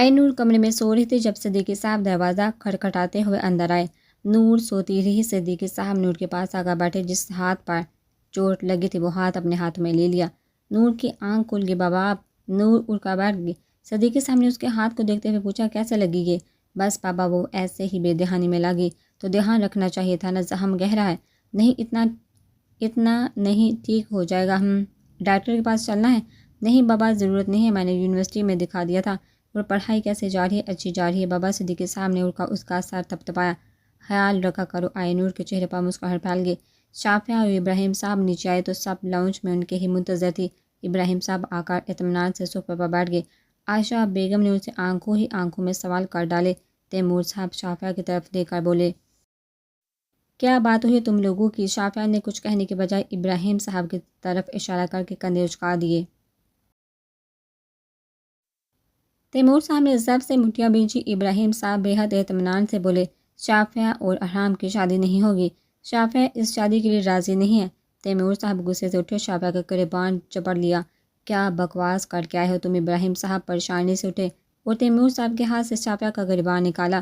آئے نور کمرے میں سو رہی تھی جب صدیقی صاحب دروازہ کھٹکھٹاتے ہوئے اندر آئے۔ نور سوتی رہی۔ صدیقی صاحب نور کے پاس آ کر بیٹھے۔ جس ہاتھ پر چوٹ لگی تھی وہ ہاتھ اپنے ہاتھ میں لے لیا۔ نور کی آنکھ کھل گئی۔ بابا آپ؟ نور اٹھ کر بیٹھ گئی۔ صدیقی صاحب نے اس کے ہاتھ کو دیکھتے ہوئے پوچھا کیسے لگی یہ؟ بس بابا وہ ایسے ہی بے دہانی میں لگی تو دھیان رکھنا چاہیے تھا نا، زخم گہرا ہے۔ نہیں اتنا نہیں، ٹھیک ہو جائے گا۔ ڈاکٹر کے پاس چلنا ہے؟ نہیں بابا ضرورت نہیں ہے، میں نے یونیورسٹی میں دکھا دیا تھا۔ اور پڑھائی کیسے جا رہی ہے؟ اچھی جا رہی ہے بابا۔ صدیقی صاحب نے اٹھ کر اس کا سر تھپتھپایا۔ خیال رکھا کرو۔ آئے نور کے چہرے پر مسکراہٹ پھیل گئی۔ شافعہ اور ابراہیم صاحب نیچے آئے تو سب لاؤنج میں ان کے ہی منتظر تھی۔ ابراہیم صاحب آ کر اطمینان سے صوفے پر بیٹھ گئے۔ عائشہ بیگم نے ان سے آنکھوں میں سوال کر ڈالے۔ تیمور صاحب شافعہ کی طرف دیکھ کر بولے کیا بات ہوئی تم لوگوں کی؟ شافعہ نے کچھ کہنے کے بجائے ابراہیم صاحب کی طرف اشارہ کر کے کندھے اچکا دیے۔ تیمور صاحب نے ضبط سے مٹھیاں بھینچی۔ ابراہیم صاحب بے حد اطمینان سے بولے شافعہ اور ارحام کی شادی نہیں ہوگی۔ شافعہ اس شادی کے لیے راضی نہیں ہے۔ تیمور صاحب غصے سے اٹھے، شافعہ کا گریبان چپڑ لیا۔ کیا بکواس کر کے آئے ہو تم؟ ابراہیم صاحب پریشانی سے اٹھے اور تیمور صاحب کے ہاتھ سے شافعہ کا گریبان نکالا۔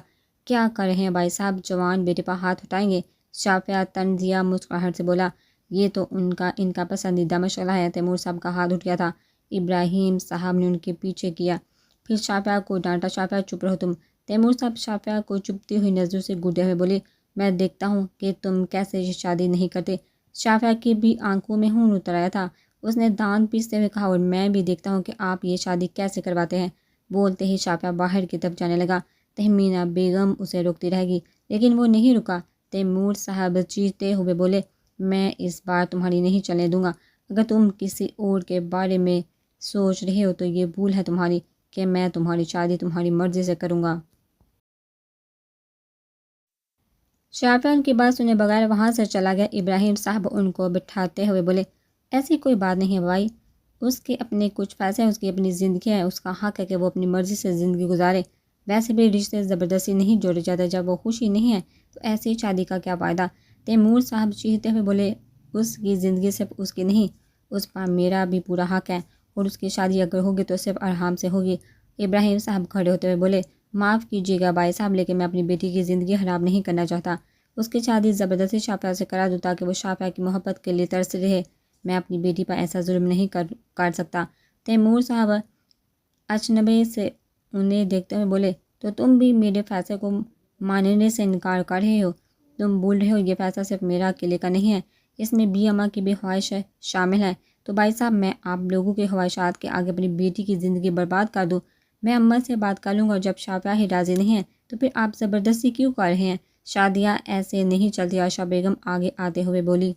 کیا کر رہے ہیں بھائی صاحب؟ جوان بیٹے پر ہاتھ اٹھائیں گے؟ شافعہ طنزیہ مسکراہٹ سے بولا یہ تو ان کا پسندیدہ مشغلہ ہے۔ تیمور صاحب کا ہاتھ اٹھ گیا تھا۔ ابراہیم صاحب نے ان کے پیچھے کیا، پھر شافعہ کو ڈانٹا۔ شافعہ چپ رہو تم۔ تیمور صاحب شافعہ کو چبھتی ہوئی نظروں سے گھورتے ہوئے بولے میں دیکھتا ہوں کہ تم کیسے یہ شادی نہیں کرتے۔ شافعہ کی بھی آنکھوں میں خون اتر آیا تھا۔ اس نے دانت پیستے ہوئے کہا اور میں بھی دیکھتا ہوں کہ آپ یہ شادی کیسے کرواتے ہیں۔ بولتے ہی شافعہ باہر کی طرف جانے لگا۔ تہمینہ بیگم اسے روکتی رہ گئی لیکن وہ نہیں رکا۔ تیمور صاحب چیختے ہوئے بولے میں اس بار تمہاری نہیں چلنے دوں گا۔ اگر تم کسی اور کے بارے میں سوچ رہے ہو تو یہ بھول ہے تمہاری کہ میں تمہاری شادی تمہاری مرضی سے کروں گا۔ شافعہ ان کی بات سنے بغیر وہاں سے چلا گیا۔ ابراہیم صاحب ان کو بٹھاتے ہوئے بولے ایسی کوئی بات نہیں ہے بھائی، اس کے اپنے کچھ فیصلے، اس کی اپنی زندگی ہے، اس کا حق ہے کہ وہ اپنی مرضی سے زندگی گزارے۔ ویسے بھی رشتے زبردستی نہیں جوڑے جاتے، جب وہ خوشی نہیں ہے تو ایسی شادی کا کیا فائدہ۔ تیمور صاحب چیختے ہوئے بولے اس کی زندگی صرف اس کی نہیں، اس پر میرا بھی پورا حق ہے، اور اس کی شادی اگر ہوگی تو صرف ارحام سے ہوگی۔ ابراہیم صاحب کھڑے ہوتے ہوئے بولے معاف کیجیے گا بھائی صاحب، لیکن میں اپنی بیٹی کی زندگی خراب نہیں کرنا چاہتا۔ اس کی شادی زبردستی شافعہ سے کرا دوں تاکہ وہ شافعہ کی محبت کے لیے ترس رہے۔ میں اپنی بیٹی پر ایسا ظلم نہیں کر سکتا۔ تیمور صاحب اچنبے سے انہیں دیکھتے ہوئے بولے تو تم بھی میرے فیصلے کو ماننے سے انکار کر رہے ہو؟ تم بول رہے ہو یہ فیصلہ صرف میرا اکیلے کا نہیں ہے، اس میں بھی اماں کی بھی خواہش شامل ہے۔ تو بھائی صاحب میں آپ لوگوں کے خواہشات کے آگے اپنی بیٹی کی زندگی برباد کر دوں؟ میں اماں سے بات کر لوں گا، اور جب شافعہ ہی راضی نہیں ہے تو پھر آپ زبردستی کیوں کر رہے ہیں؟ شادیاں ایسے نہیں چلتی۔ عائشہ بیگم آگے آتے ہوئے بولی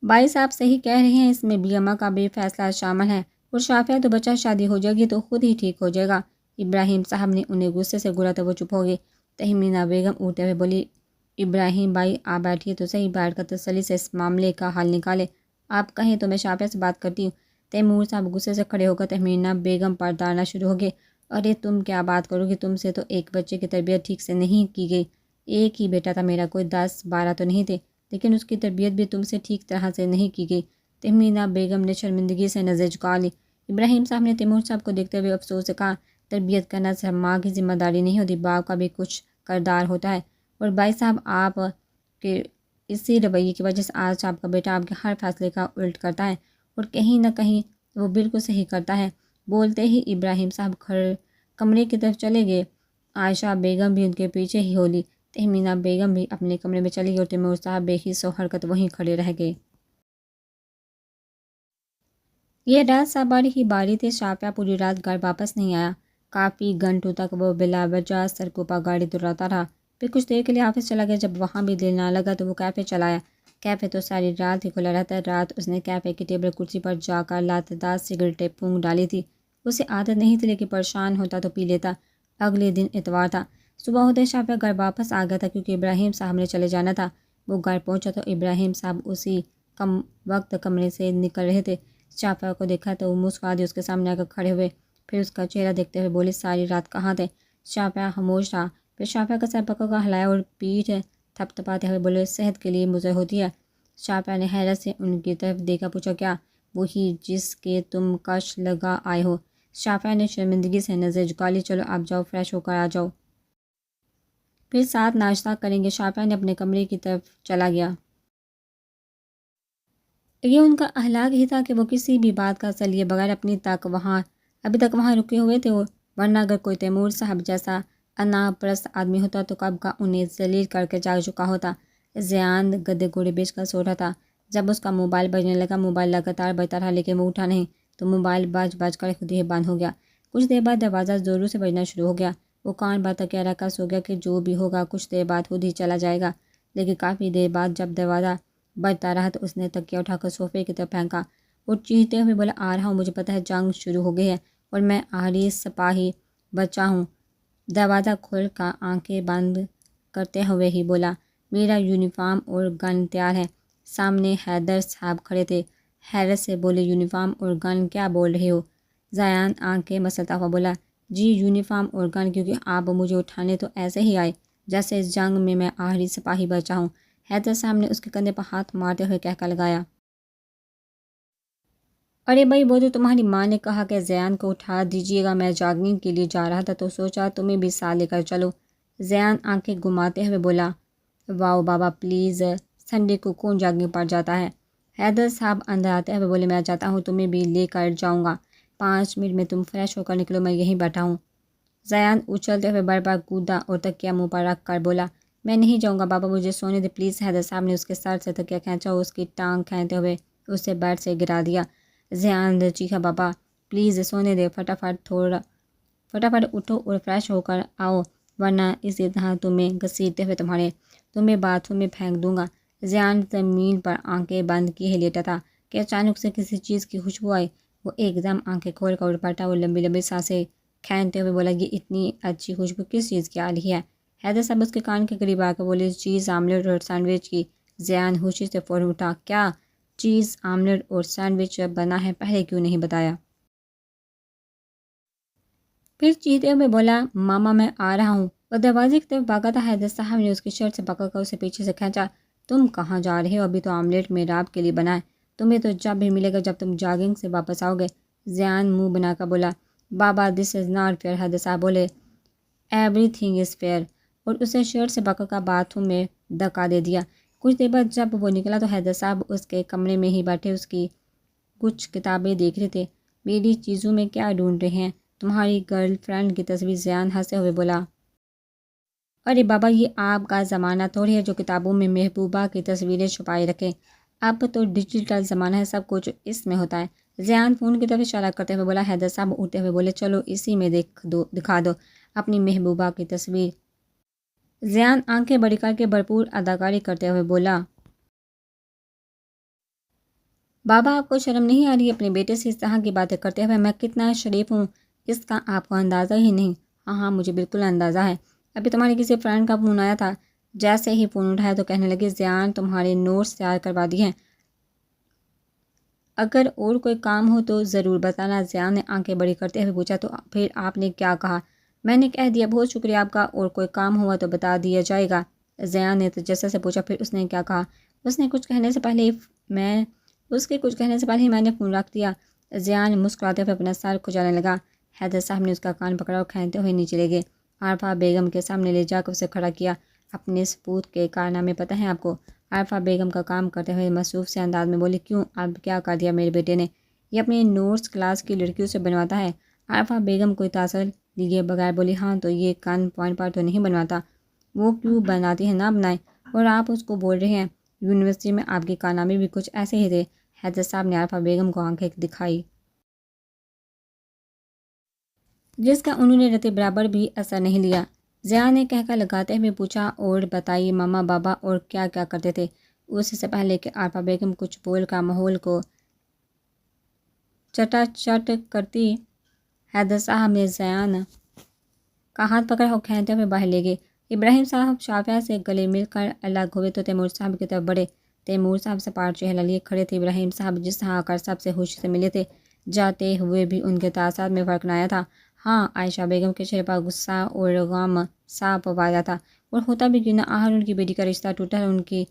بھائی صاحب صحیح کہہ رہے ہیں، اس میں بھی اماں کا بھی فیصلہ شامل ہے، اور شافعہ تو بچہ شادی ہو جائے گی تو خود ہی ٹھیک ہو جائے گا۔ ابراہیم صاحب نے انہیں غصے سے گھورا تو وہ چپ ہو گئے۔ تہمینہ بیگم اٹھتے ہوئے بولی ابراہیم بھائی آپ بیٹھیے تو صحیح، بیٹھ کر تسلی سے اس معاملے کا حل نکالے۔ آپ کہیں تو میں شافعہ سے بات کرتی ہوں۔ تیمور صاحب غصے سے کھڑے ہو کر تہمینہ بیگم پر ڈالنا شروع ہو گئے۔ ارے تم کیا بات کرو گی، تم سے تو ایک بچے کی تربیت ٹھیک سے نہیں کی گئی۔ ایک ہی بیٹا تھا میرا، کوئی 10-12 تو نہیں تھے، لیکن اس کی تربیت بھی تم سے ٹھیک طرح سے نہیں کی گئی۔ تہمینہ بیگم نے شرمندگی سے نظر جھکا لی۔ ابراہیم صاحب نے تیمور صاحب کو دیکھتے ہوئے افسوس سے کہا تربیت کرنا صرف ماں کی ذمہ داری نہیں ہوتی، باپ کا بھی کچھ کردار ہوتا ہے، اور بھائی صاحب آپ کے اسی رویے کی وجہ سے آج آپ کا بیٹا آپ کے ہر فیصلے کا الٹ کرتا ہے، اور کہیں نہ کہیں وہ بالکل صحیح کرتا ہے۔ بولتے ہی ابراہیم صاحب کمرے کی طرف چلے گئے۔ عائشہ بیگم بھی ان کے پیچھے ہی ہو لی۔ تہمینہ بیگم بھی اپنے کمرے میں چلی گئی اور تیمور صاحب بے حس و حرکت وہیں کھڑے رہ گئے۔ یہ رات سا باری ہی باری تھی۔ شافعہ پوری رات گھر واپس نہیں آیا۔ کافی گھنٹوں تک وہ بلا وجہ سڑکوں پر گاڑی دہراتا رہا، پھر کچھ دیر کے لیے آفس چلا گیا۔ جب وہاں بھی دل نہ لگا تو وہ کیفے چلا آیا۔ کیفے تو ساری رات ہی کھلا رہتا ہے۔ رات اس نے کیفے کی ٹیبل کرسی پر جا کر لاتعداد سگریٹیں پھونک ڈالی تھی۔ اسے عادت نہیں تھی لیکن پریشان ہوتا تو پی لیتا۔ اگلے دن اتوار تھا۔ صبح ہوتے شافعہ گھر واپس آ گیا تھا کیونکہ ابراہیم صاحب نے چلے جانا تھا۔ وہ گھر پہنچا تو ابراہیم صاحب اسی وقت کمرے سے نکل رہے تھے۔ شافعہ کو دیکھا تو وہ مسکرا دی، اس کے سامنے آ کر کھڑے ہوئے، پھر اس کا چہرہ دیکھتے ہوئے بولے ساری رات کہاں تھے؟ شافعہ خاموش رہا، پھر شافعہ کا سر پکڑ کر ہلایا اور پیٹھ تھپتھپاتے ہوئے بولے صحت کے لیے مضر ہوتی ہے۔ شافعہ نے حیرت سے ان کی طرف دیکھا، پوچھا کیا؟ وہی جس کے تم کش لگا آئے ہو۔ شافعہ نے شرمندگی سے نظر جھکا لی. چلو آپ جاؤ فریش ہو کر آ جاؤ, پھر ساتھ ناشتہ کریں گے. شافعہ نے اپنے کمرے کی طرف چلا گیا. یہ ان کا اخلاق ہی تھا کہ وہ کسی بھی بات کا اثر لیے بغیر ابھی تک وہاں رکے ہوئے تھے. ورنہ اگر کوئی تیمور صاحب جیسا انا پرست آدمی ہوتا تو کب کا انہیں ذلیل کر کے جاگ چکا ہوتا. زیان گدے گھوڑے بیچ کر سو رہا تھا جب اس کا موبائل بجنے لگا. موبائل لگاتار بجتا رہا لیکن وہ اٹھا نہیں تو موبائل بج کر خود ہی بند ہو گیا. کچھ دیر بعد دروازہ زوروں سے بجنا شروع ہو گیا. وہ کان بند تکیہ رکھ کر سو گیا کہ جو بھی ہوگا کچھ دیر بعد خود ہی چلا جائے گا. لیکن کافی دیر بعد جب دروازہ بجتا رہا تو اس نے تکیہ اٹھا کر صوفے کی طرف پھینکا اور چیختے ہوئے بولا, آ رہا ہوں, مجھے پتہ ہے جنگ شروع ہو گئی ہے اور میں آخری سپاہی بچہ ہوں. دروازہ کھول کر آنکھیں بند کرتے ہوئے ہی بولا, میرا یونیفارم اور گن تیار ہے. سامنے حیدر صاحب کھڑے تھے. حیرت سے بولے, یونیفارم اور گن کیا بول رہے ہو؟ زیان آنکھیں مسلتا ہوا بولا, جی یونیفارم اور گن, کیونکہ آپ مجھے اٹھانے تو ایسے ہی آئے جیسے اس جنگ میں آخری سپاہی بچہ ہوں. حیدر صاحب نے اس کے کندھے پر ہاتھ مارتے ہوئے کہہ کر لگایا, ارے بھائی وہ تو تمہاری ماں نے کہا کہ زیان کو اٹھا دیجیے گا. میں جاگنگ کے لیے جا رہا تھا تو سوچا تمہیں بھی ساتھ لے کر چلو. زیان آنکھیں گھماتے ہوئے بولا, واؤ بابا پلیز, سنڈے کو کون جاگنگ پر جاتا ہے؟ حیدر صاحب اندر آتے ہوئے بولے, میں چاہتا ہوں تمہیں بھی لے کر جاؤں گا. 5 منٹ میں تم فریش ہو کر نکلو, میں یہیں بیٹھا ہوں. زیان اچھلتے ہوئے بار بار کودا اور تکیہ منہ پر رکھ کر بولا, میں نہیں جاؤں گا بابا, مجھے سونے دے پلیز. حیدر صاحب نے اس کے سر سے تکیہ کھینچا اور اس کی ٹانگ کھینچتے ہوئے اسے بیڈ سے گرا دیا. زیان نے چیخا, بابا پلیز سونے دے, فٹافٹ اٹھو اور فریش ہو کر آؤ ورنہ اسی طرح تمہیں گھسیٹتے ہوئے تمہیں باتھ روم میں پھینک دوں گا. زیان زمین پر آنکھیں بند کیے لیٹا تھا کہ اچانک سے کسی چیز کی خوشبو آئی. وہ ایک دم آنکھیں کھول کر اٹھ بیٹھا اور لمبی لمبی سانسیں کھینچتے ہوئے بولا, یہ اتنی اچھی خوشبو کس چیز کی آ رہی ہے؟ حیدر صاحب اس کے کان کے قریب آ کر بولے, چیز آملیٹ اور سینڈوچ کی. زیان ہوشی سے فوراً اٹھا, کیا چیز آملیٹ اور سینڈوچ بنا ہے, پہلے کیوں نہیں بتایا؟ پھر چیختے ہوئے بولا, ماما میں آ رہا ہوں. اور دروازے کی طرف بھاگا تھا. حیدر صاحب نے اس کی شرٹ سے پکڑ کر اسے پیچھے سے کھینچا, تم کہاں جا رہے ہو؟ ابھی تو آملیٹ میرا آپ کے لیے بنا ہے, تمہیں تو جب بھی ملے گا جب تم جاگنگ سے واپس آؤ گے. زیان منہ بنا کر بولا, بابا دس از ناٹ فیئر. حیدر صاحب بولے, ایوری تھنگ از فیئر, اور اسے شرٹ سے پکڑ کر باتھ روم میں دھکا دے دیا. کچھ دیر بعد جب وہ نکلا تو حیدر صاحب اس کے کمرے میں ہی بیٹھے اس کی کچھ کتابیں دیکھ رہے تھے. میری چیزوں میں کیا ڈھونڈ رہے ہیں؟ تمہاری گرل فرینڈ کی تصویر. زیان ہنستے ہوئے بولا, ارے بابا یہ آپ کا زمانہ تھوڑی ہے جو کتابوں میں محبوبہ کی تصویریں چھپائے رکھے. اب تو ڈیجیٹل زمانہ ہے, سب کچھ اس میں ہوتا ہے. زیان فون کی طرف اشارہ کرتے ہوئے بولا. حیدر صاحب اٹھتے ہوئے بولے, چلو اسی میں دکھا دو اپنی محبوبہ کی تصویر. زیان آنکھیں بڑی کر کے بھرپور اداکاری کرتے ہوئے بولا, بابا آپ کو شرم نہیں آ رہی اپنے بیٹے سے اس طرح کی باتیں کرتے ہوئے؟ میں کتنا شریف ہوں اس کا آپ کو اندازہ ہی نہیں. ہاں مجھے بالکل اندازہ ہے. ابھی تمہاری کسی فرینڈ کا فون آیا تھا. جیسے ہی فون اٹھایا تو کہنے لگی, زیان تمہارے نوٹس تیار کروا دیے ہیں, اگر اور کوئی کام ہو تو ضرور بتانا. زیان نے آنکھیں بڑی کرتے ہوئے پوچھا, تو پھر آپ نے کیا کہا؟ میں نے کہہ دیا, بہت شکریہ آپ کا, اور کوئی کام ہوا تو بتا دیا جائے گا. زیان نے تجسس سے پوچھا, پھر اس نے کیا کہا؟ اس کے کچھ کہنے سے پہلے ہی میں نے فون رکھ دیا. زیان مسکراتے ہوئے اپنا سر کھجانے لگا. حیدر صاحب نے اس کا کان پکڑا اور کھینچتے ہوئے نیچے لے گئے. عارفہ بیگم کے سامنے لے جا کر اسے کھڑا کیا. اپنے سپوت کے کارنامے پتہ ہیں آپ کو؟ عارفہ بیگم کا کام کرتے ہوئے مصروف سے انداز میں بولی, کیوں, اب کیا کر دیا میرے بیٹے نے؟ یہ اپنے نوٹس کلاس کی لڑکیوں سے بنواتا ہے. عارفہ بیگم کوئی تاثر لیے بغیر بولی, ہاں تو یہ کن پوائنٹ پر تو نہیں بنواتا. وہ کیوں بناتی ہے, نہ بنائے. اور آپ اس کو بول رہے ہیں یونیورسٹی میں آپ کے کارنامے بھی کچھ ایسے ہی تھے. حیدر صاحب نے عارفہ بیگم کو آنکھیں دکھائی جس کا انہوں نے رتے برابر بھی اثر نہیں لیا. زیان نے کہہ کر لگاتے ہوئے پوچھا, اور بتائیے ماما بابا اور کیا کیا کرتے تھے؟ اس سے پہلے کہ عارفہ بیگم کچھ بول کا ماحول کو چٹا چٹ کرتی, حیدر صاحب نے زیان کا ہاتھ پکڑا اور کھینچتے ہوئے باہر لے گئے. ابراہیم صاحب شافعہ سے گلے مل کر الگ ہوئے تو تیمور صاحب کی طرف بڑھے. تیمور صاحب سپاٹ چہرہ لیے کھڑے تھے. ابراہیم صاحب جس طرح آ کر سب سے خوشی سے ملے تھے, جاتے ہوئے بھی ان کے تاثرات میں فرق نہ آیا تھا. ہاں, عائشہ بیگم کے چہرے پر غصہ اور غم صاف واضح تھا, اور ہوتا بھی کیوں نہ, آخر ان کی بیٹی کا رشتہ ٹوٹا ہے, ان کی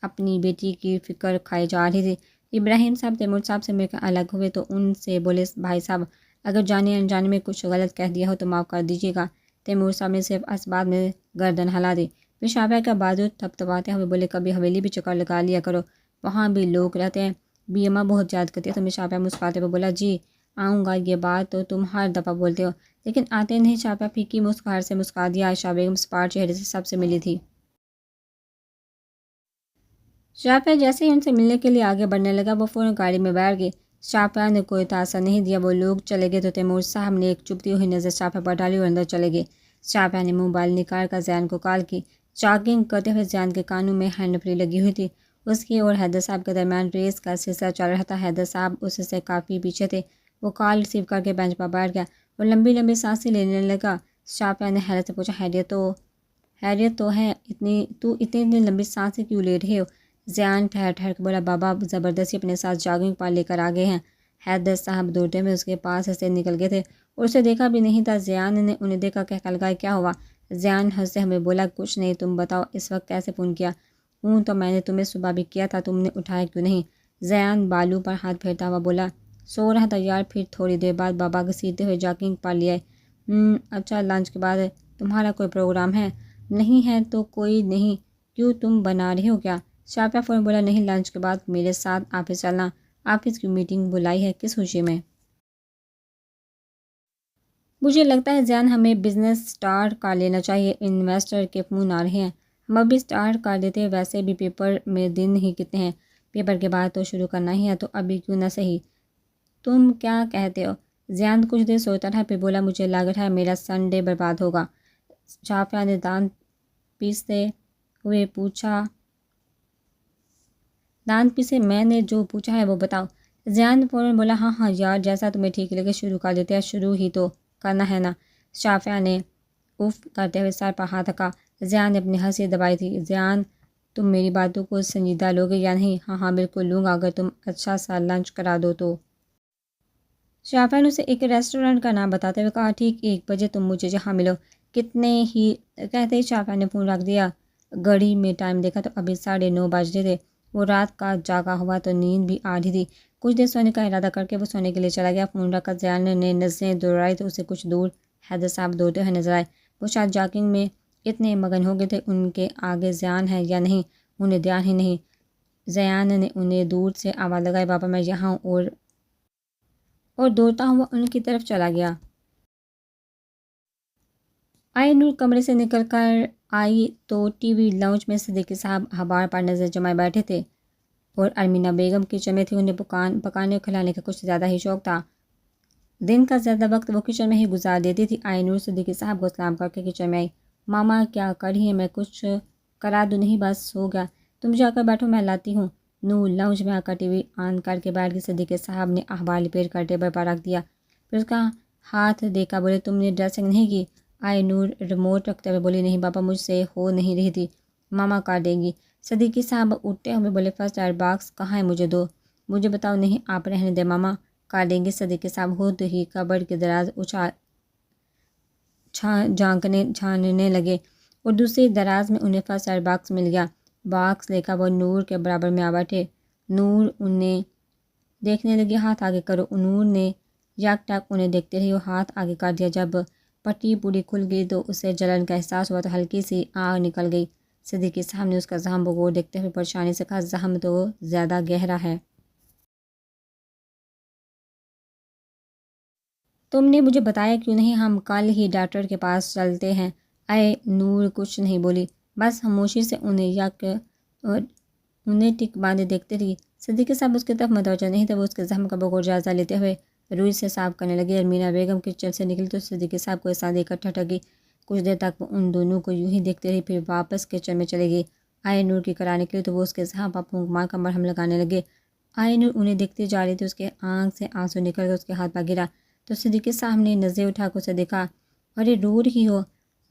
اپنی بیٹی کی فکر کھائی جا رہی تھی. ابراہیم صاحب تیمور صاحب سے مل کر الگ ہوئے تو ان سے بولے, بھائی صاحب اگر جانے انجانے میں کچھ غلط کہہ دیا ہو تو معاف کر دیجیے گا۔ تیمور صاحب نے صرف اسباب میں گردن ہلا دی، پھر شعبہ کا بازو تھپتھپاتے ہوئے بولے کبھی حویلی بھی چکر لگا لیا کرو، وہاں بھی لوگ رہتے ہیں، بیمہ بہت یاد کرتی ہے تمہیں۔ شعبہ مسکراتے ہوئے بولا جی آؤں گا، یہ بات تو تم ہر دفعہ بولتے ہو لیکن آتے نہیں۔ شعبہ پھیکی مسکراہٹ سے مسکرا دیا۔ عائشہ بیگم سپاٹ چہرے سے سب سے ملی تھی۔ شعبہ جیسے ہی ان سے ملنے کے لیے آگے بڑھنے لگا وہ فوراً گاڑی میں بیٹھ گئی۔ شعبہ نے کوئی تاثر نہیں دیا، وہ لوگ چلے گئے تو تیمور صاحب نے ایک چبھتی ہوئی نظر شعبہ پر ڈالی اور اندر چلے گئے۔ شعبہ نے موبائل نکال کر زیان کو کال کی۔ جاگنگ کرتے ہوئے زیان کے کانوں میں ہینڈ فری لگی ہوئی تھی۔ اس کی اور حیدر صاحب کے درمیان ریس کا سلسلہ چل رہا تھا۔ حیدر صاحب اس سے کافی پیچھے تھے۔ وہ کال ریسیو کر کے بینچ پر بیٹھ گیا اور لمبی لمبی سانسیں لینے لگا۔ شعبہ نے حیرت سے پوچھا خیریت تو ہے، اتنی لمبی سانسیں کیوں لے رہے ہو؟ زیان ٹھہر ٹھہر کے بولا بابا زبردستی اپنے ساتھ جاگنگ پر لے کر آگے ہیں۔ حیدر صاحب دوڑتے ہوئے اس کے پاس سے نکل گئے تھے اور اسے دیکھا بھی نہیں تھا۔ زیان نے انہیں دیکھا کہہ لگایا کیا ہوا؟ زیان ہنستے ہوئے بولا کچھ نہیں، تم بتاؤ اس وقت کیسے فون کیا؟ فون تو میں نے تمہیں صبح بھی کیا تھا، تم نے اٹھایا کیوں نہیں؟ زیان بالوں پر ہاتھ پھیرتا ہوا بولا سو رہا تھا یار، پھر تھوڑی دیر بعد بابا گھسیٹتے ہوئے جاگنگ پر لے آئے۔ اچھا لنچ کے بعد تمہارا کوئی پروگرام ہے؟ نہیں ہے تو کوئی نہیں، کیوں تم بنا رہے ہو کیا؟ شعبہ فوراً بولا نہیں، لنچ کے بعد میرے ساتھ آفس چلنا۔ آفس کی میٹنگ بلائی ہے، کس خوشی میں؟ مجھے لگتا ہے زیان ہمیں بزنس سٹارٹ کر لینا چاہیے، انویسٹر کے فون آ رہے ہیں، ہم ابھی سٹارٹ کر دیتے، ویسے بھی پیپر میں دن ہی کتنے ہیں، پیپر کے بعد تو شروع کرنا ہی ہے، تو ابھی کیوں نہ صحیح۔ تم کیا کہتے ہو؟ زیان کچھ دیر سوچتا رہا پھر بولا مجھے لگ رہا ہے میرا سنڈے برباد ہوگا۔ شعبہ نے دانت پیستے میں نے جو پوچھا ہے وہ بتاؤ۔ زیان فوراً بولا ہاں یار جیسا تمہیں ٹھیک لگے شروع کر دیتے ہیں، شروع ہی تو کرنا ہے نا۔ شعبہ نے اف کرتے ہوئے سر پر ہاتھ رکھا۔ زیان نے اپنی ہنسی دبائی تھی۔ زیان تم میری باتوں کو سنجیدہ لوگے یا نہیں؟ ہاں بالکل لوں گا، اگر تم اچھا سا لنچ کرا دو تو۔ شعبہ نے اسے ایک ریسٹورنٹ کا نام بتاتے ہوئے کہا ٹھیک 1 بجے تم مجھے یہاں ملو۔ کتنے ہی کہتے ہی شعبہ نے فون رکھ دیا۔ گھڑی میں ٹائم دیکھا تو ابھی 9:30 بج رہے تھے۔ وہ رات کا جاگا ہوا تو نیند بھی آ رہی تھی۔ کچھ دیر سونے کا ارادہ کر کے وہ سونے کے لیے چلا گیا۔ فون رکھ کر زیان نے نظریں دوڑائی تو اسے کچھ دور حیدر صاحب دوڑتے ہوئے نظر آئے۔ وہ شاید جاگنگ میں اتنے مگن ہو گئے تھے، ان کے آگے زیان ہے یا نہیں انہیں دھیان ہی نہیں۔ زیان نے انہیں دور سے آواز لگائی بابا میں یہاں ہوں، اور دوڑتا ہوا ان کی طرف چلا گیا۔ آئے نور کمرے سے نکل کر آئی تو ٹی وی لاؤنج میں صدیقی صاحب اخبار پر نظر جمائے بیٹھے تھے اور ارمینہ بیگم کچن میں تھی۔ انہیں پکانے اور کھلانے کا کچھ زیادہ ہی شوق تھا۔ دن کا زیادہ وقت وہ کچن میں ہی گزار دیتی تھی۔ آئے نور صدیقی صاحب کو سلام کر کے کچن میں آئی۔ ماما کیا کر رہی ہیں؟ میں کچھ کرا دوں؟ نہیں بس ہو گیا، تم جا کر بیٹھو میں لاتی ہوں۔ نور لاؤنج میں آ کر ٹی وی آن کر کے بیٹھ گئی۔ صدیقی صاحب نے اخبار لپیٹ کر ٹیبل پر رکھ دیا، پھر اس کا ہاتھ دیکھا بولے تم نے ڈریسنگ نہیں کی؟ آئے نور ریموٹ رکھتے ہوئے بولی نہیں بابا مجھ سے ہو نہیں رہی تھی، ماما کر دیں گی۔ صدیقی صاحب اٹھتے ہوئے بولے فرسٹ ایڈ باکس کہاں ہے مجھے دو۔ مجھے بتاؤ۔ نہیں آپ رہنے دیں ماما کر دیں گے۔ صدیقی صاحب خود ہی کبرڈ کے دراز چھاننے لگے اور دوسری دراز میں انہیں فرسٹ ایڈ باکس مل گیا۔ باکس لے کر وہ نور کے برابر میں آ بیٹھے۔ نور انہیں دیکھنے لگی، ہاتھ آگے کرو۔ نور نے یک ٹک انہیں دیکھتے رہی اور ہاتھ آگے کر دیا۔ جب پٹی پوری کھل گئی تو اسے جلن کا احساس ہوا تو ہلکی سی آگ نکل گئی۔ صدیقی صاحب نے اس کا زخم بغور دیکھتے ہوئے پریشانی سے کہا زخم تو زیادہ گہرا ہے، تم نے مجھے بتایا کیوں نہیں؟ ہم کل ہی ڈاکٹر کے پاس چلتے ہیں۔ آئے نور کچھ نہیں بولی، بس خاموشی سے انہیں ٹک باندھے دیکھتے رہی۔ صدیقی صاحب اس کی طرف متوجہ نہیں تھے، وہ اس کے زخم کا بغور جائزہ لیتے ہوئے روئی سے صاف کرنے لگے۔ ارمینہ بیگم کچن سے نکلی تو صدیقی صاحب کو ایک ساتھ دیکھ کر ٹھٹک گئی۔ کچھ دیر تک وہ ان دونوں کو یوں ہی دیکھتے رہی، پھر واپس کچن میں چلے گئی۔ آئے نور کی کرا نکلی تو وہ اس کے زخم پر پھونک مار کر مرہم لگانے لگے۔ آئے نور انہیں دیکھتی جا رہی تھی، اس کے آنکھ سے آنسو نکل کر اس کے ہاتھ پر گرا تو صدیقی صاحب نے نظریں اٹھا کر اسے دیکھا، ارے رو رہی ہو،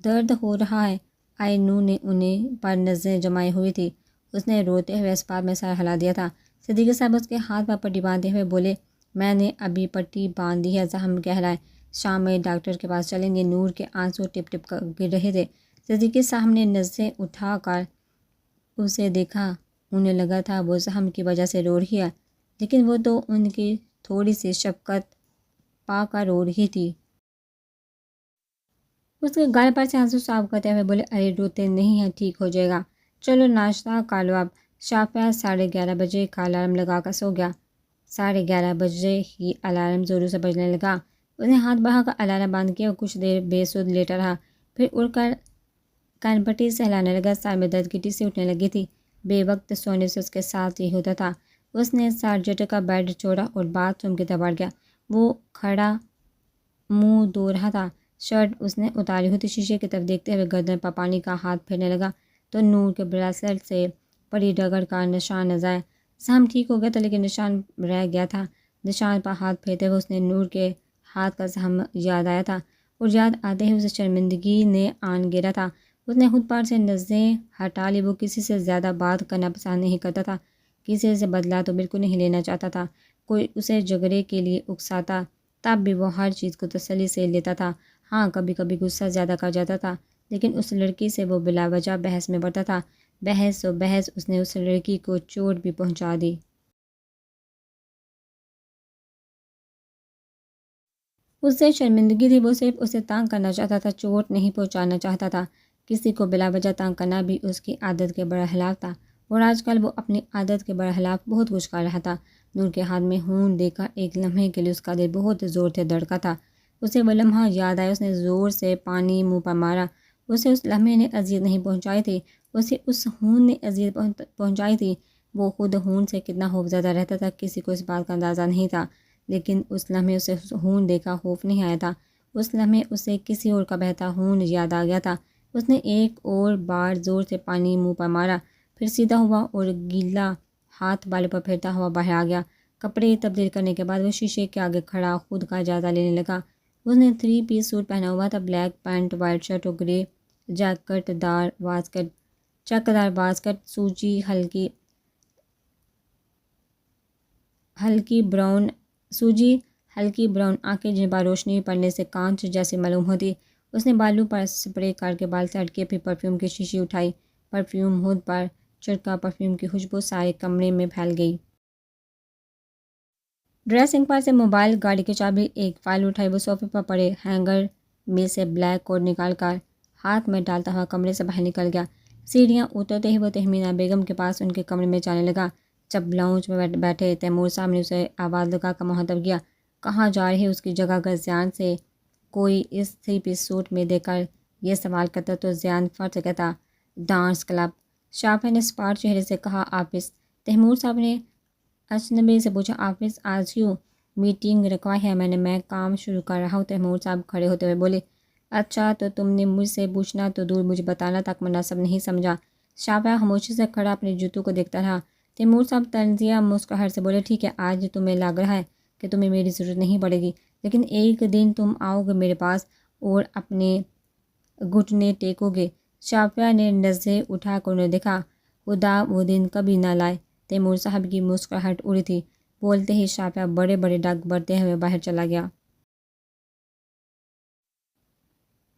درد ہو رہا ہے؟ آئے نور نے انہیں پر نظریں جمائی ہوئی تھی، اس نے روتے ہوئے اس بات میں سر ہلا دیا تھا۔ صدیقی صاحب اس کے ہاتھ پر پٹی باندھے ہوئے بولے میں نے ابھی پٹی باندھ دی ہے، زخم گہرا ہے، شام میں ڈاکٹر کے پاس چلیں گے۔ نور کے آنسو ٹپ ٹپ کر گر رہے تھے۔ صدیقی صاحب نے نظریں اٹھا کر اسے دیکھا، انہیں لگا تھا وہ زخم کی وجہ سے رو رہی ہے، لیکن وہ تو ان کی تھوڑی سی شفقت پا کر رو رہی تھی۔ اس کے گال پر سے آنسو صاف کرتے ہوئے بولے، ارے روتے نہیں ہیں، ٹھیک ہو جائے گا، چلو ناشتہ کر لو اب۔ شافعہ 11:30 بجے کا الارم لگا کر سو گیا۔ 11:30 بجے ہی الارم زوروں سے بجنے لگا۔ اس نے ہاتھ بڑھا کر الارم بند کیا اور کچھ دیر بے سود لیٹا رہا، پھر اٹھ کر کان سے ہلانے لگا۔ سر میں درد کی ٹیسی اٹھنے لگی تھی۔ بے وقت سونے سے اس کے ساتھ یہ ہوتا تھا۔ اس نے سارجنٹ کا بیڈ چھوڑا اور باتھ روم کی طرف بڑھ گیا۔ وہ کھڑا منہ دھو رہا تھا، شرٹ اس نے اتاری ہوئی تھی۔ شیشے کی طرف دیکھتے ہوئے گردن پر پانی کا ہاتھ پھیرنے لگا تو نور کے بریسلٹ سے پڑی رگڑ کا نشان نظر آیا۔ زخم ٹھیک ہو گیا تھا لیکن نشان رہ گیا تھا۔ نشان پر ہاتھ پھیرتے ہوئے اس نے نور کے ہاتھ کا زخم یاد آیا تھا اور یاد آتے ہی اسے شرمندگی نے آن گرا تھا۔ اس نے خود پر سے نظریں ہٹا لی۔ وہ کسی سے زیادہ بات کرنا پسند نہیں کرتا تھا، کسی سے بدلہ تو بالکل نہیں لینا چاہتا تھا۔ کوئی اسے جھگڑے کے لیے اکساتا تب بھی وہ ہر چیز کو تسلی سے لیتا تھا۔ ہاں کبھی کبھی غصہ زیادہ کر جاتا تھا، لیکن اس لڑکی سے وہ بلا وجہ بحث میں پڑتا تھا۔ بحث و بحث اس نے اس لڑکی کو چوٹ بھی پہنچا دی۔ اس سے شرمندگی تھی، وہ صرف اسے تنگ کرنا چاہتا تھا، چوٹ نہیں پہنچانا چاہتا تھا۔ کسی کو بلا وجہ تنگ کرنا بھی اس کی عادت کے برخلاف تھا اور آج کل وہ اپنی عادت کے برخلاف بہت کچھ کر رہا تھا۔ نور کے ہاتھ میں خون دیکھ کر ایک لمحے کے لیے اس کا دل بہت زور سے دھڑکا تھا۔ اسے وہ لمحہ یاد آیا۔ اس نے زور سے پانی منہ پر مارا۔ اسے اس لمحے نے اذیت نہیں پہنچائی تھی، اسے اس خون نے اذیت پہنچائی تھی۔ وہ خود خون سے کتنا خوفزدہ رہتا تھا کسی کو اس بات کا اندازہ نہیں تھا، لیکن اس لمحے اسے خون دیکھ کر خوف نہیں آیا تھا۔ اس لمحے اسے کسی اور کا بہتا خون یاد آ گیا تھا۔ اس نے ایک اور بار زور سے پانی منہ پر مارا، پھر سیدھا ہوا اور گیلا ہاتھ بالوں پر پھیرتا ہوا باہر آ گیا۔ کپڑے تبدیل کرنے کے بعد وہ شیشے کے آگے کھڑا خود کا جائزہ لینے لگا۔ اس نے 3 پیس سوٹ پہنا ہوا تھا، بلیک پینٹ، وائٹ شرٹ اور گرے جیکٹ دار واسکٹ، چکدار واسکٹ، سوجی ہلکی براؤن آنکھیں جن پر روشنی پڑنے سے کانچ جیسی معلوم ہوتی۔ اس نے بالوں پر سپرے کر کے بال سیٹ کیے، پھر پرفیوم کی شیشی اٹھائی۔ پرفیوم ہود پر چھڑکا، پرفیوم کی خوشبو سارے کمرے میں پھیل گئی۔ ڈریسنگ پر سے موبائل، گاڑی کی چابی، ایک فائل اٹھائی۔ وہ صوفے پر پڑے ہینگر میں سے بلیک کوٹ نکال کر ہاتھ میں ڈالتا ہوا کمرے سے باہر نکل گیا۔ سیڑھیاں اترتے ہی وہ تہمینہ بیگم کے پاس ان کے کمرے میں جانے لگا۔ جب لاؤنج میں بیٹھے تیمور صاحب نے اسے آواز لگا کر مخاطب کیا، کہاں جا رہے اس کی جگہ اگر زیان سے کوئی اس 3 پیس سوٹ میں دیکھ کر یہ سوال کرتا تو زیان فرض سے کہتا ڈانس کلب۔ شافعہ نے اسپاٹ چہرے سے کہا آفس۔ تیمور صاحب نے اجنبی سے پوچھا آفس آج کیوں؟ میٹنگ رکھوائی ہے میں کام شروع کر رہا ہوں۔ تیمور صاحب کھڑے ہوتے ہوئے بولے، اچھا تو تم نے مجھ سے پوچھنا تو دور مجھے بتانا تک مناسب نہیں سمجھا۔ شافعہ خاموشی سے کھڑا اپنے جوتوں کو دیکھتا رہا۔ تیمور صاحب طنزیہ مسکراہٹ سے بولے، ٹھیک ہے آج تمہیں لگ رہا ہے کہ تمہیں میری ضرورت نہیں پڑے گی، لیکن ایک دن تم آؤ گے میرے پاس اور اپنے گھٹنے ٹیکو گے۔ شافعہ نے نظریں اٹھا کر انہیں دیکھا، خدا وہ دن کبھی نہ لائے۔ تیمور صاحب کی مسکراہٹ اڑی تھی۔ بولتے ہی شافعہ بڑے بڑے ڈگ بڑھتے ہوئے باہر چلا گیا۔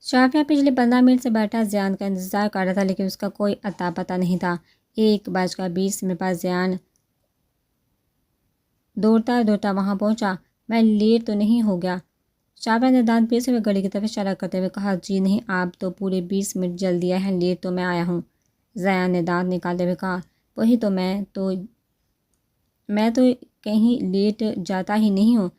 شافعہ پچھلے 15 منٹ سے بیٹھا زیان کا انتظار کر رہا تھا، لیکن اس کا کوئی اتا پتہ نہیں تھا۔ 1:20 پر زیان دوڑتا وہاں پہنچا۔ میں لیٹ تو نہیں ہو گیا؟ شافعہ نے دانت پیستے ہوئے گھڑی کی طرف اشارہ کرتے ہوئے کہا، جی نہیں، آپ تو پورے 20 منٹ جلدی آئے ہیں، لیٹ تو میں آیا ہوں۔ زیان نے دانت نکالتے ہوئے کہا، وہی تو میں تو کہیں لیٹ جاتا ہی نہیں ہوں۔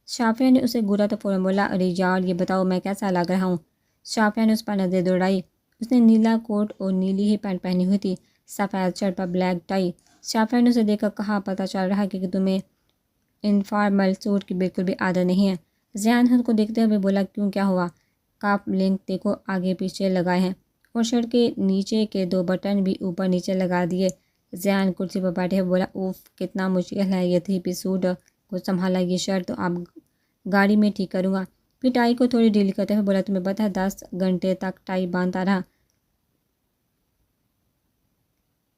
شافعہ نے اسے گھورا تو فوراً بولا، ارے یار یہ بتاؤ میں کیسا لگ رہا ہوں؟ شافعہ نے اس پر نظر دوڑائی۔ اس نے نیلا کوٹ اور نیلی ہی پینٹ پہنی ہوئی تھی، سفید شرٹ پر بلیک ٹائی۔ شافعہ نے اسے دیکھ کر کہا، پتہ چل رہا ہے کہ تمہیں انفارمل سوٹ کی بالکل بھی عادت نہیں ہے۔ زیان خود کو دیکھتے ہوئے بولا، کیوں کیا ہوا؟ کاف لنک دیکھو آگے پیچھے لگائے ہیں اور شرٹ کے نیچے کے 2 بٹن بھی اوپر نیچے لگا دیے۔ زیان کرسی پر بیٹھے ہوئے بولا، اوف کتنا مشکل ہے یہ 3 پیس سوٹ کو سنبھالا، یہ شرٹ تو اب گاڑی میں ٹھیک کروں گا۔ پھر ٹائی کو تھوڑی ڈھیلی کرتے ہوئے بولا، تمہیں پتہ ہے 10 گھنٹے تک ٹائی باندھتا رہا،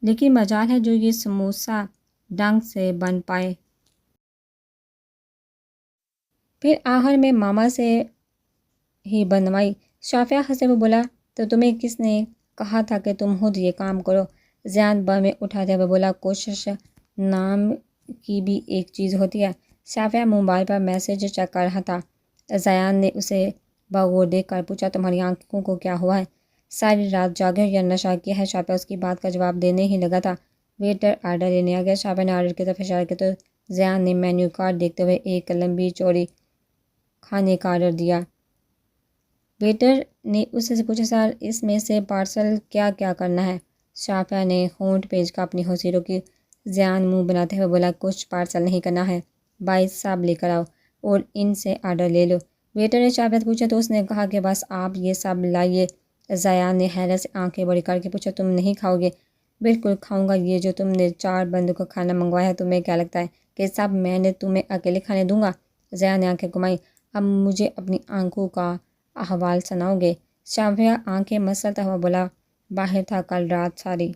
لیکن مجال ہے جو یہ سموسہ ڈنگ سے بن پائے۔ پھر آخر میں ماما سے ہی بنوائی۔ شافعہ ہنستے ہوئے بولا، تو تمہیں کس نے کہا تھا کہ تم خود یہ کام کرو؟ زیان بامیں اٹھاتے ہوئے بولا، کوشش نام کی بھی ایک چیز ہوتی ہے۔ شافعہ موبائل پر میسج چیک کر رہا تھا۔ زیان نے اسے باغور دیکھ کر پوچھا، تمہاری آنکھوں کو کیا ہوا ہے؟ ساری رات جاگے یا نشہ کیا ہے؟ شافعہ اس کی بات کا جواب دینے ہی لگا تھا، ویٹر آرڈر لینے آ گیا۔ شافعہ نے آرڈر کی طرف اشارہ کیا تو زیان نے مینیو کارڈ دیکھتے ہوئے ایک لمبی چوڑی کھانے کا آرڈر دیا۔ ویٹر نے اس سے پوچھا، سر اس میں سے پارسل کیا کیا کرنا ہے؟ شافعہ نے ہونٹ پیچ کر اپنی ہنسی روکی۔ زیان منہ بناتے ہوئے بولا، کچھ پارسل نہیں کرنا ہے، بھائی صاحب لے کر آؤ اور ان سے آرڈر لے لو۔ ویٹر نے شافعہ سے پوچھا تو اس نے کہا کہ بس آپ یہ سب لائیے۔ زیان نے حیرت سے آنکھیں بڑی کر کے پوچھا، تم نہیں کھاؤ گے؟ بالکل کھاؤں گا، یہ جو تم نے 4 بندوں کا کھانا منگوایا ہے، تمہیں کیا لگتا ہے کہ سب میں نے تمہیں اکیلے کھانے دوں گا؟ زیان نے آنکھیں گھمائی، اب مجھے اپنی آنکھوں کا احوال سناؤ گے؟ شافعہ آنکھیں مسلتا ہوا بولا، باہر تھا کل رات ساری۔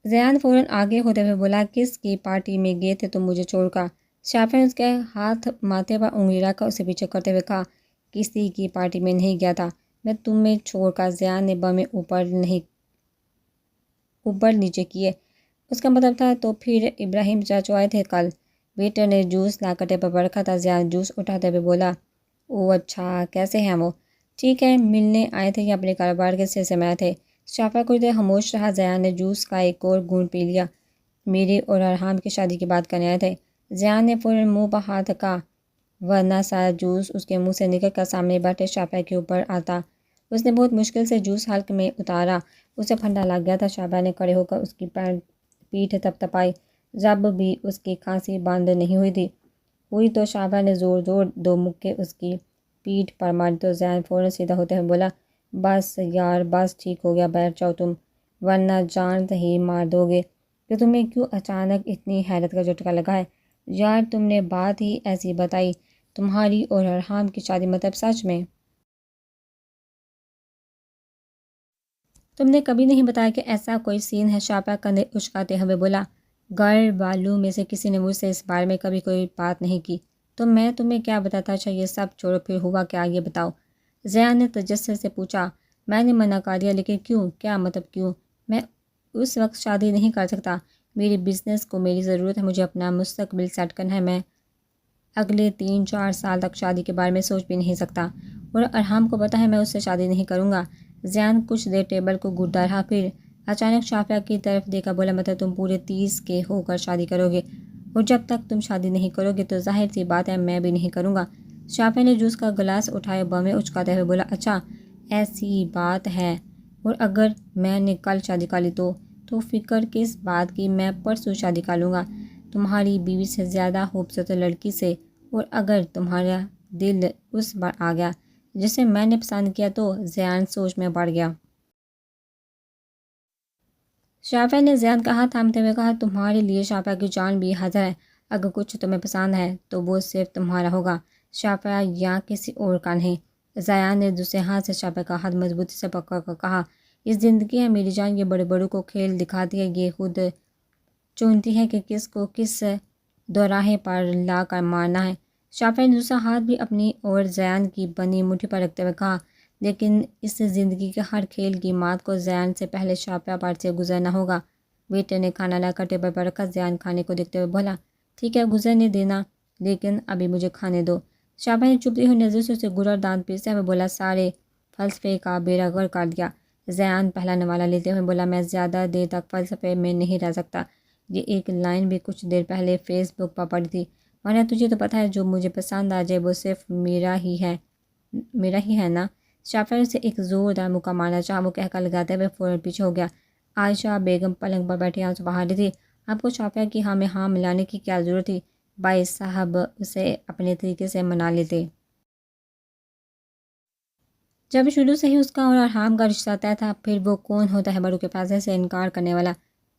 زیان فوراً آگے ہوتے ہوئے بولا، کس کی پارٹی میں گئے تھے تم مجھے چھوڑ کر؟ شافعہ نے اس کے ہاتھ ماتھے پر انگلی رکھ کر اسے پیچھے کرتے ہوئے کہا، کسی کی پارٹی میں نہیں گیا تھا میں تمہیں چھوڑ کر۔ زیان نے بامیں اوپر نیچے کیے۔ اس کا مطلب تھا تو پھر ابراہیم چاچو آئے تھے کل؟ ویٹر نے جوس لا کر ٹیبل پر رکھا تھا۔ زیان جوس اٹھاتے ہوئے بولا، او اچھا، کیسے ہیں وہ؟ ٹھیک ہے، ملنے آئے تھے یا اپنے کاروبار کے سلسلے میں آئے تھے؟ شافعہ کچھ دیر خاموش رہا۔ زیان نے جوس کا ایک اور گھونٹ پی لیا۔ میری اور ارحام کی شادی کی بات کرنے آئے تھے۔ زیان نے فوراً منہ پر ہاتھ رکھا، ورنہ سارا جوس اس کے منہ سے نکل کر سامنے بیٹھے شافعہ کے اوپر آتا۔ اس نے بہت مشکل سے جوس حلق میں اتارا، اسے پھندا لگ گیا تھا۔ شافعہ نے کھڑے ہو کر اس کی پیٹھ تھپتھپائی، جب بھی اس کی کھانسی بند نہیں ہوئی تو شافعہ نے زور زور 2 مکے اس کی پیٹھ پر ماری تو زیان فوراً سیدھا ہوتے ہوئے بولا، بس یار بس، ٹھیک ہو گیا، بیٹھ جاؤ تم، ورنہ جان سے ہی مار دو گے۔ کہ تمہیں کیوں اچانک اتنی حیرت کا جھٹکا لگا ہے؟ یار تم نے بات ہی ایسی بتائی، تمہاری اور ارحام کی شادی، مطلب سچ میں؟ تم نے کبھی نہیں بتایا کہ ایسا کوئی سین ہے؟ شافعہ کندھے اچکاتے ہوئے بولا، گھر والوں میں سے کسی نے مجھ سے اس بارے میں کبھی کوئی بات نہیں کی تو میں تمہیں کیا بتاتا؟ اچھا یہ سب چھوڑو، پھر ہوا کیا یہ بتاؤ؟ زیان نے تجسس سے پوچھا۔ میں نے منع کر دیا، لیکن کیوں؟ کیا مطلب کیوں؟ میں اس وقت شادی نہیں کر سکتا، میری بزنس کو میری ضرورت ہے، مجھے اپنا مستقبل سیٹ کرنا ہے، میں اگلے 3-4 سال تک شادی کے بارے میں سوچ بھی نہیں سکتا، اور ارحام کو پتہ ہے میں اس سے شادی نہیں کروں گا۔ زیان کچھ دیر ٹیبل کو گھٹتا رہا، پھر اچانک شافعہ کی طرف دیکھا، بولا، مطلب تم پورے 30 کے ہو کر شادی کرو گے، اور جب تک تم شادی نہیں کرو گے تو ظاہر سی بات ہے میں بھی نہیں کروں گا۔ شافعہ نے جوس کا گلاس اٹھائے، بامیں اچکاتے ہوئے بولا، اچھا ایسی بات ہے، اور اگر میں نے کل شادی کر لی تو فکر کس بات کی؟ میں پرسوں شادی کر لوں گا تمہاری بیوی سے زیادہ خوبصورت لڑکی سے، اور اگر تمہارا دل اس پر آ گیا جسے میں نے پسند کیا تو؟ زیان سوچ میں پڑ گیا۔ شافعہ نے زیان کا ہاتھ تھامتے ہوئے کہا، تمہارے لیے شافعہ کی جان بھی حاضر ہے، اگر کچھ تمہیں پسند ہے تو وہ صرف تمہارا ہوگا، شافعہ یا کسی اور کا نہیں۔ زیان نے دوسرے ہاتھ سے شافعہ کا ہاتھ مضبوطی سے پکڑ کر کہا، یہ زندگی ہے میری جان، یہ بڑے بڑوں کو کھیل دکھاتی ہے، یہ خود چنتی ہے کہ کس کو کس دوراہے پر لا کر مارنا ہے۔ شافعہ نے دوسرا ہاتھ بھی اپنی اور زیان کی بنی مٹھی پر رکھتے ہوئے کہا، لیکن اس زندگی کے ہر کھیل کی مات کو زیان سے پہلے شافعہ پر سے گزرنا ہوگا۔ ویٹر نے کھانا لا کر ٹیبل پر رکھا۔ زیان کھانے کو دیکھتے ہوئے بولا، ٹھیک ہے گزرنے دینا، لیکن ابھی مجھے کھانے دو۔ شافعہ نے چبھتی ہوئی نظر سے اسے گرر دانت پیستے ہوئے بولا، سارے فلسفے کا بیڑا غرق کر دیا۔ زیان پہلا نوالہ لیتے ہوئے بولا، میں زیادہ دیر تک فلسفے میں نہیں رہ سکتا، یہ ایک لائن بھی کچھ دیر پہلے فیس بک پر پڑھی تھی، ورنہ تجھے تو پتہ ہے جو مجھے پسند آ جائے وہ صرف میرا ہی ہے نا؟ شافعہ نے اسے ایک زوردار مکہ مارنا چاہا، وہ کہہ کر لگاتے ہوئے فوراً پیچھے ہو گیا۔ عائشہ بیگم پلنگ پر بیٹھی آنسو بہا رہی تھی۔ آپ کو شافعہ کی ہاں میں ہاں ملانے کی کیا ضرورت تھی؟ بھائی صاحب اسے اپنے طریقے سے منا لیتے۔ جب شروع سے ہی اس کا اور ارحام کا رشتہ طے تھا، پھر وہ کون ہوتا ہے بڑوں کے فیصلے سے انکار کرنے والا؟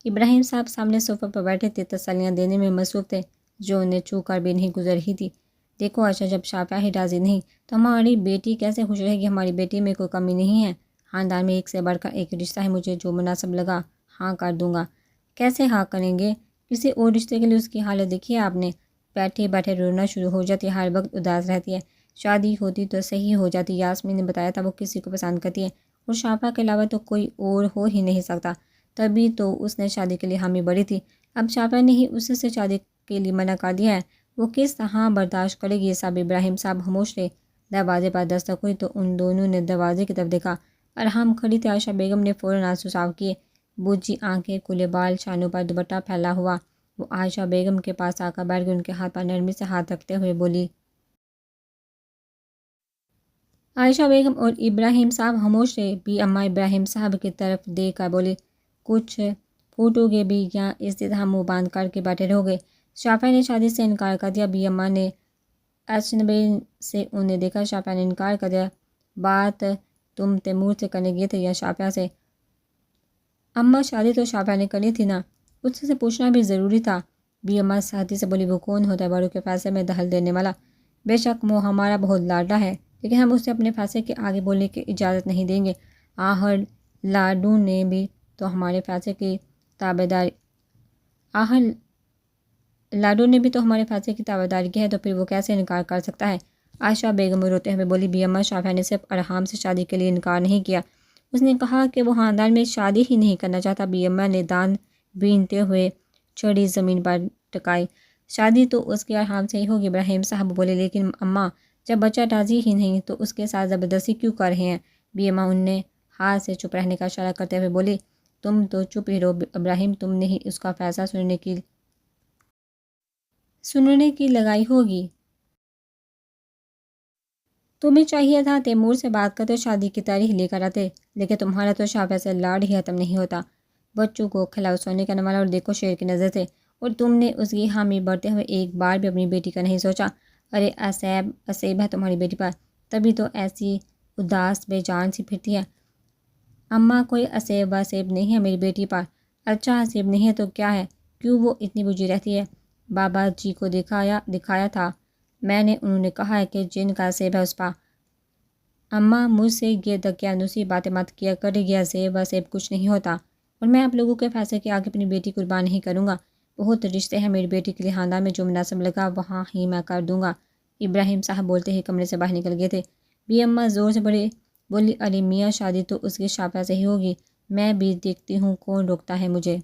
ابراہیم صاحب سامنے صوفے پر بیٹھے تھے، تسلیاں دینے میں مصروف تھے جو انہیں چھو کر بھی نہیں گزر رہی تھی۔ دیکھو عائشہ، جب شافعہ ہی راضی نہیں تو ہماری بیٹی کیسے خوش رہے گی؟ ہماری بیٹی میں کوئی کمی نہیں ہے، خاندان میں ایک سے بڑھ کر ایک رشتہ ہے، مجھے جو مناسب لگا ہاں کر دوں گا۔ کیسے ہاں کریں گے؟ کسی اور رشتے کے لیے اس کی حالت دیکھی ہے آپ نے؟ بیٹھے بیٹھے رونا شروع ہو جاتی ہے، ہر وقت اداس رہتی ہے، شادی ہوتی تو صحیح ہو جاتی۔ یاسمین نے بتایا تھا وہ کسی کو پسند کرتی ہے، اور شافعہ کے علاوہ تو کوئی اور ہو ہی نہیں سکتا، تبھی تو اس نے شادی کے لیے حامی بھری تھی۔ اب شافعہ نے ہی اس سے شادی کے لیے منع کر دیا ہے، وہ کس طرح برداشت کرے گی؟ صاحب ابراہیم صاحب خاموش رہے۔ دروازے پر دستک ہوئی تو ان دونوں نے دروازے کی طرف دیکھا۔ ارحم کھڑی تھی۔ عائشہ بیگم نے فوراً آنسو صاف کیے، بوجھی آنکھیں، کھلے بال، شانوں پر دوپٹہ پھیلا ہوا۔ وہ عائشہ بیگم کے پاس آ کر بیٹھ گئی، ان کے ہاتھ پر نرمی سے ہاتھ رکھتے ہوئے بولی۔ عائشہ بیگم اور ابراہیم صاحب خاموش رہے۔ بی اماں ابراہیم صاحب کی طرف دیکھ کر بولی، کچھ پھوٹو گے بھی یا اسی طرح منہ باندھ کر کے بیٹھے رہو گے؟ شافعہ نے شادی سے انکار کر دیا۔ بی اماں نے اجنبی سے انہیں دیکھا۔ شافعہ نے انکار کر دیا۔ بات تم تیمور سے کرنے گئے تھے یا شافعہ سے؟ اماں شادی تو شافعہ نے کرنی تھی نا، اس سے پوچھنا بھی ضروری تھا۔ بی اماں سختی سے بولی، وہ کون ہوتا ہے بڑوں کے فیصلے میں دخل دینے والا؟ بے شک وہ ہمارا بہت لاڈلا ہے، لیکن ہم اسے اپنے فیصلے کے آگے بولنے کی اجازت نہیں دیں گے۔ آخر لاڈو نے بھی تو ہمارے فیصلے کی تابعداری کی ہے، تو پھر وہ کیسے انکار کر سکتا ہے؟ عائشہ بیگم روتے ہوئے بولی، بی اماں شافعہ نے صرف ارحام سے شادی کے لیے انکار نہیں کیا، اس نے کہا کہ وہ خاندان میں شادی ہی نہیں کرنا چاہتا۔ بی اماں نے دان بینتے ہوئے چھڑی زمین پر ٹکائی۔ شادی تو اس کے ارحام سے ہی ہوگی۔ ابراہیم صاحب بولے، لیکن اماں جب بچہ راضی ہی نہیں تو اس کے ساتھ زبردستی کیوں کر رہے ہیں؟ بی اماں انہیں ہاتھ سے چپ رہنے کا اشارہ کرتے ہوئے بولی، تم تو چپ ہی رہو ابراہیم، تم نے ہی اس کا فیصلہ سننے کی لگائی ہوگی۔ تمہیں چاہیے تھا تیمور سے بات کرتے، شادی کی تاریخ لے کر آتے، لیکن تمہارا تو شافعہ سے لاڈ ہی ختم نہیں ہوتا۔ بچوں کو کھلاؤ، سونے کا نوالا اور دیکھو شیر کی نظر سے، اور تم نے اس کی حامی بڑھتے ہوئے ایک بار بھی اپنی بیٹی کا نہیں سوچا۔ ارے عصیب ہے تمہاری بیٹی پر، تبھی تو ایسی اداس بے جان سی پھرتی ہے۔ اماں کوئی عصیب نہیں ہے میری بیٹی پر۔ اچھا عصیب نہیں ہے تو کیا ہے؟ کیوں وہ اتنی بجھی رہتی ہے؟ بابا جی کو دکھایا تھا میں نے، انہوں نے کہا ہے کہ جن کا عصیب ہے اس پر۔ اماں مجھ سے یہ دقیانوسی باتیں مت کیا کرے گی، عصیب کچھ نہیں ہوتا، اور میں آپ لوگوں کے فیصلے کے آگے اپنی بیٹی قربان نہیں کروں گا۔ بہت رشتے ہیں میری بیٹی کے لیے، خاندان میں جو مناسب لگا وہاں ہی میں کر دوں گا۔ ابراہیم صاحب بولتے ہی کمرے سے باہر نکل گئے تھے۔ بی اماں زور سے بولی، ارے میاں شادی تو اس کے شافعہ سے ہی ہوگی، میں بھی دیکھتی ہوں کون روکتا ہے مجھے۔